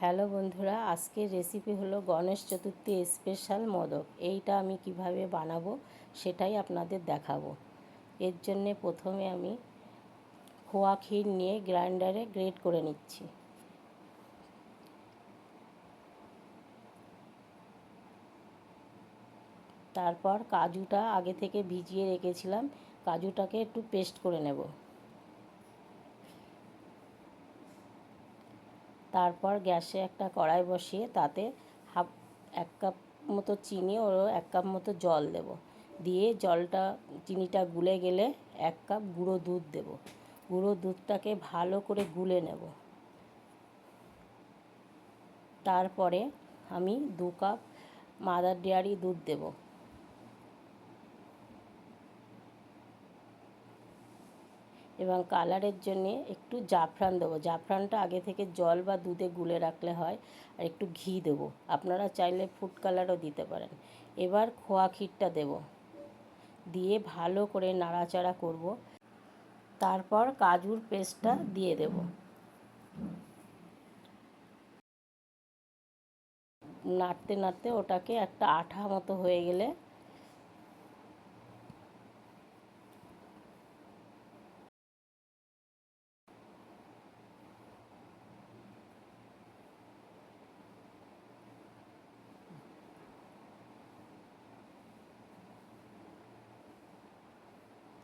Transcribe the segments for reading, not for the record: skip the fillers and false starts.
Hello বন্ধুরা, আজকের recipe হলো গণেশ চতুর্থী স্পেশাল মোদক। এইটা আমি কিভাবে বানাবো সেটাই আপনাদের দেখাবো। এর জন্যে প্রথমে আমি খোয়া ক্ষীর নিয়ে গ্রাইন্ডারে গ্রেট করে নিচ্ছি। তারপর কাজুটা আগে থেকে ভিজিয়ে রেখেছিলাম, কাজুটাকে একটু পেস্ট করে নেব। তারপর গ্যাসে একটা কড়াই বসিয়ে তাতে এক কাপ মতো চিনি ও 1 কাপ মতো জল দেব। দিয়ে চিনিটা গুলে গেলে 1 কাপ গুঁড়ো দুধ দেব। গুঁড়ো দুধটাকে ভালো করে গুলে নেব। তারপরে আমি 2 কাপ মাদার ডেয়ারি দুধ দেব। এবং কালারের জন্যে একটু জাফরান দেবো। জাফরানটা আগে থেকে জল বা দুধে গুলে রাখলে হয়। আর একটু ঘি দেবো, আপনারা চাইলে ফুড কালারও দিতে পারেন। এবার খোয়া ক্ষীরটা দেব, দিয়ে ভালো করে নাড়াচাড়া করব। তারপর কাজুর পেস্টটা দিয়ে দেব। নাড়তে নাড়তে ওটাকে একটা আঠা মতো হয়ে গেলে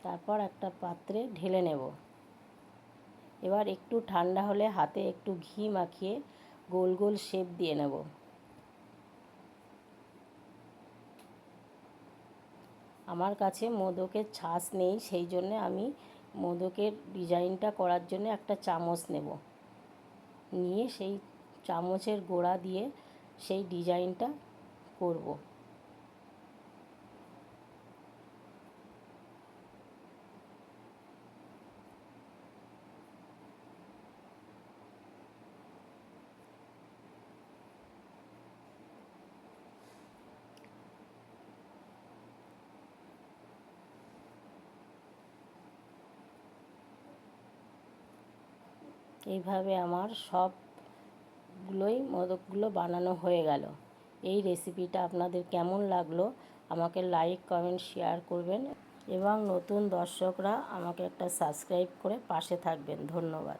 তারপর একটা পাত্রে ঢেলে নেব। এবার একটু ঠান্ডা হলে হাতে একটু ঘি মাখিয়ে গোল গোল শেপ দিয়ে নেব। আমার কাছে মোদকের ছাঁচ নেই, সেই জন্য আমি মোদকের ডিজাইনটা করার জন্য একটা চামচ নেব। নিয়ে সেই চামচের গোড়া দিয়ে সেই ডিজাইনটা করব। এইভাবে আমার মোদকগুলো বানানো হয়ে গেল। এই রেসিপিটা আপনাদের কেমন লাগলো আমাকে লাইক, কমেন্ট, শেয়ার করবেন এবং নতুন দর্শকরা আমাকে একটা সাবস্ক্রাইব করে পাশে থাকবেন। ধন্যবাদ।